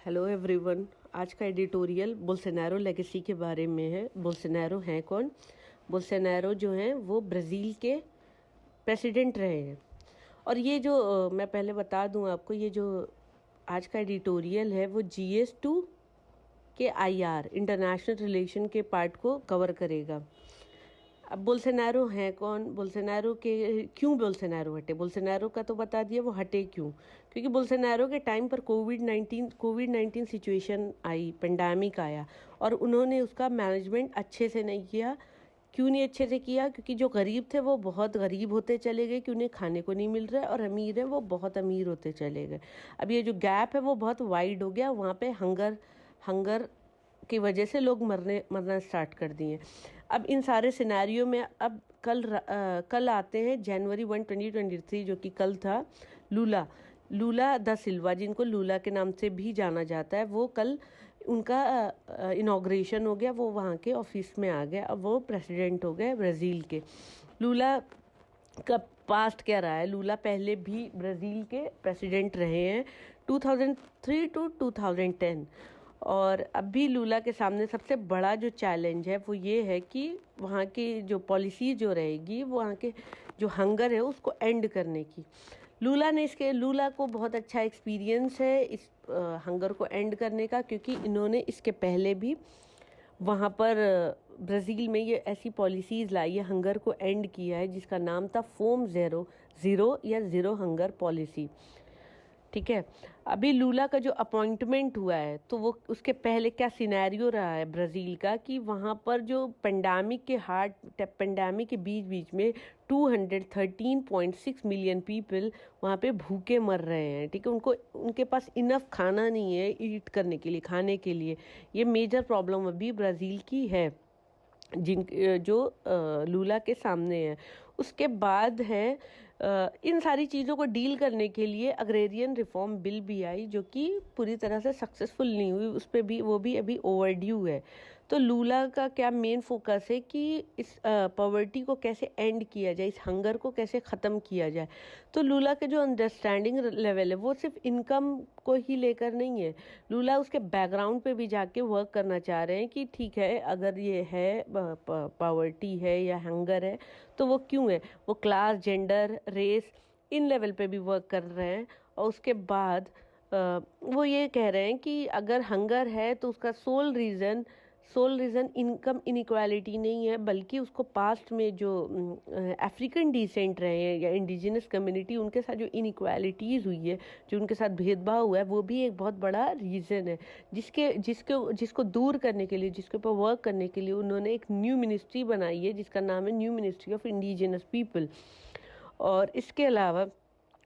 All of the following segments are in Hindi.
Hello everyone. आज का एडिटोरियल बोल्सोनारो लेगेसी के बारे में है। बोल्सोनारो हैं कौन? बोल्सोनारो जो हैं वो ब्राज़ील के प्रेसिडेंट रहे हैं। और ये जो मैं पहले बता दूं आपको, ये जो आज का एडिटोरियल है वो GS2 के IR इंटरनेशनल रिलेशन के पार्ट को कवर करेगा। अब बोल्सोनारो हैं कौन? बोल्सोनारो के क्यों बोल्सोनारो हटे? बोल्सोनारो का तो बता दिया, वो हटे क्यों? क्योंकि बोल्सोनारो के टाइम पर कोविड 19 सिचुएशन आई, पेंडेमिक आया और उन्होंने उसका मैनेजमेंट अच्छे से नहीं किया। क्यों नहीं अच्छे से किया? क्योंकि जो गरीब थे वो बहुत गरीब होते चले गए कि उन्हें खाने को नहीं मिल रहा है, और अमीर है वो बहुत अमीर होते चले गए। अब ये जो गैप है वो बहुत वाइड हो गया। वहाँ पे हंगर की वजह से लोग मरना स्टार्ट कर दिए। अब इन सारे सिनेरियो में अब कल आते हैं January 1, 2023, जो कि कल था। लूला दा सिल्वा, जिनको लूला के नाम से भी जाना जाता है, वो कल उनका इनॉग्रेशन हो गया। वो वहाँ के ऑफिस में आ गए। अब वो प्रेसिडेंट हो गए ब्राज़ील के। लूला का पास्ट क्या रहा है? लूला पहले भी ब्राज़ील के प्रेसिडेंट रहे हैं 2003 टू 2010। और अब भी लूला के सामने सबसे बड़ा जो चैलेंज है वो ये है कि वहाँ की जो पॉलिसी जो रहेगी, वो वहाँ के जो हंगर है उसको एंड करने की। लूला को बहुत अच्छा एक्सपीरियंस है इस हंगर को एंड करने का, क्योंकि इन्होंने इसके पहले भी वहाँ पर ब्राज़ील में ये ऐसी पॉलिसीज़ लाई है, हंगर को एंड किया है, जिसका नाम था फोम ज़ीरो या ज़ीरो हंगर पॉलिसी। ठीक है। अभी लूला का जो अपॉइंटमेंट हुआ है, तो वो उसके पहले क्या सिनेरियो रहा है ब्राज़ील का कि वहाँ पर जो पेंडेमिक के बीच बीच में 213.6 मिलियन पीपल वहाँ पे भूखे मर रहे हैं। ठीक है। उनके पास इनफ खाना नहीं है ईट करने के लिए, खाने के लिए। ये मेजर प्रॉब्लम अभी ब्राज़ील की है, जो लूला के सामने है। उसके बाद है इन सारी चीज़ों को डील करने के लिए अग्रेरियन रिफॉर्म बिल भी आई, जो कि पूरी तरह से सक्सेसफुल नहीं हुई। उस पर भी वो भी अभी ओवरड्यू है। तो लूला का क्या मेन फोकस है कि इस पॉवर्टी को कैसे एंड किया जाए, इस हंगर को कैसे ख़त्म किया जाए। तो लूला के जो अंडरस्टैंडिंग लेवल है वो सिर्फ इनकम को ही लेकर नहीं है। लूला उसके बैकग्राउंड पे भी जाके वर्क करना चाह रहे हैं कि ठीक है, अगर ये है पॉवर्टी है या हंगर है तो वो क्यों है। वो class, gender, race, in level पे भी वर्क कर रहे हैं। और उसके बाद वो ये कह रहे हैं कि अगर हंगर है तो उसका सोल रीज़न इनकम इनइक्वालिटी नहीं है, बल्कि उसको पास्ट में जो अफ्रीकन डिसेंट रहे हैं या इंडिजिनस कम्युनिटी, उनके साथ जो इनइक्वालिटीज़ हुई है, जो उनके साथ भेदभाव हुआ है, वो भी एक बहुत बड़ा रीज़न है जिसको दूर करने के लिए, जिसके ऊपर वर्क करने के लिए उन्होंने एक न्यू मिनिस्ट्री बनाई है, जिसका नाम है new ministry of indigenous people. और इसके अलावा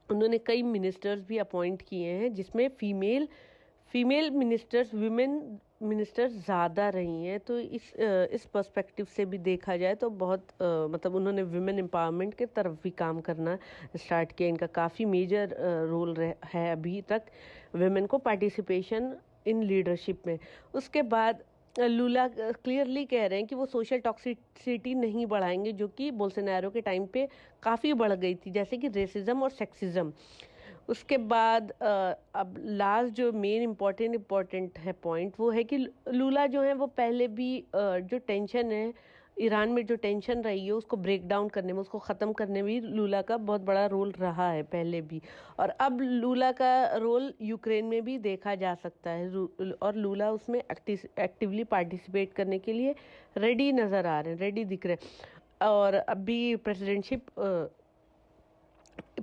उन्होंने कई मिनिस्टर्स भी अपॉइंट किए हैं, जिसमें फीमेल मिनिस्टर्स, विमेन मिनिस्टर्स ज़्यादा रही हैं। तो इस पर्सपेक्टिव से भी देखा जाए तो बहुत मतलब उन्होंने विमेन एम्पावरमेंट के तरफ भी काम करना स्टार्ट किया। इनका काफ़ी मेजर रोल है अभी तक विमेन को पार्टिसिपेशन इन लीडरशिप में। उसके बाद लूला क्लियरली कह रहे हैं कि वो सोशल टॉक्सिसिटी नहीं बढ़ाएंगे, जो कि बोल्सोनारो के टाइम पे काफ़ी बढ़ गई थी, जैसे कि रेसिज्म और सेक्सिज्म। उसके बाद अब लास्ट जो मेन इम्पोर्टेंट है पॉइंट, वो है कि लूला जो है वो पहले भी जो टेंशन है ईरान में, जो टेंशन रही है उसको ब्रेक डाउन करने में, उसको ख़त्म करने में लूला का बहुत बड़ा रोल रहा है पहले भी। और अब लूला का रोल यूक्रेन में भी देखा जा सकता है, और लूला उसमें एक्टिवली पार्टिसिपेट करने के लिए रेडी नज़र आ रहे हैं, रेडी दिख रहे हैं। और अभी प्रेसिडेंटशिप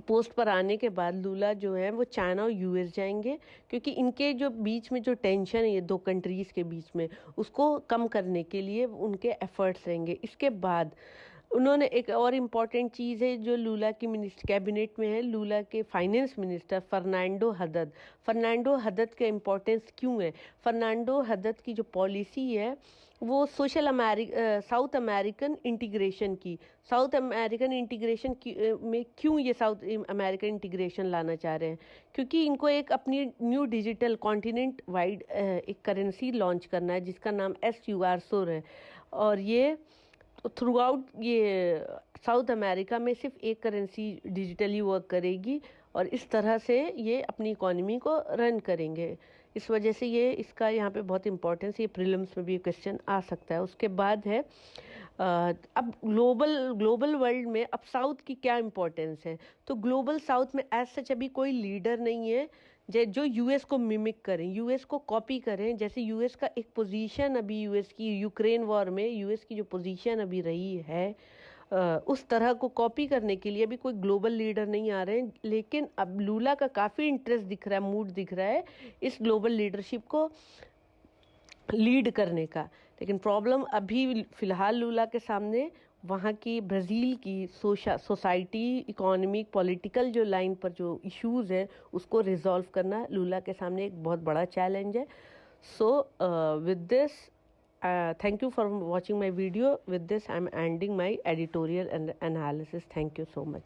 पोस्ट पर आने के बाद लूला जो है वो चाइना और US जाएंगे, क्योंकि इनके जो बीच में जो टेंशन है ये दो कंट्रीज़ के बीच में, उसको कम करने के लिए उनके एफर्ट्स रहेंगे। इसके बाद उन्होंने एक और इम्पॉर्टेंट चीज़ है जो लूला की कैबिनेट में है, लूला के फाइनेंस मिनिस्टर फर्नांडो हदद का इम्पोर्टेंस क्यों है? फर्नांडो हदद की जो पॉलिसी है वो साउथ अमेरिकन इंटीग्रेशन में क्यों ये साउथ अमेरिकन इंटीग्रेशन लाना चाह रहे हैं? क्योंकि इनको एक अपनी न्यू डिजिटल कॉन्टिनेंट वाइड एक करेंसी लॉन्च करना है, जिसका नाम SUR है। और ये थ्रू आउट ये साउथ अमेरिका में सिर्फ एक करेंसी डिजिटली वर्क करेगी, और इस तरह से ये अपनी इकोनॉमी को रन करेंगे। इस वजह से ये इसका यहाँ पे बहुत इंपॉर्टेंस, ये प्रीलिम्स में भी क्वेश्चन आ सकता है। उसके बाद है अब ग्लोबल वर्ल्ड में अब साउथ की क्या इम्पोर्टेंस है। तो ग्लोबल साउथ में एज सच अभी कोई लीडर नहीं है जो यूएस को मिमिक करें, यूएस को कॉपी करें। जैसे यूएस का एक पोजीशन अभी, यूएस की यूक्रेन वॉर में यूएस की जो पोजीशन अभी रही है, उस तरह को कॉपी करने के लिए अभी कोई ग्लोबल लीडर नहीं आ रहे हैं। लेकिन अब लूला का काफ़ी इंटरेस्ट दिख रहा है, मूड दिख रहा है इस ग्लोबल लीडरशिप को लीड करने का। लेकिन प्रॉब्लम अभी फ़िलहाल लूला के सामने वहाँ की ब्राज़ील की सोसाइटी, इकोनॉमिक, पॉलिटिकल जो लाइन पर जो इश्यूज़ हैं उसको रिजॉल्व करना लूला के सामने एक बहुत बड़ा चैलेंज है। So with this, thank you for watching my video. With this, I'm ending my editorial and analysis. Thank you so much.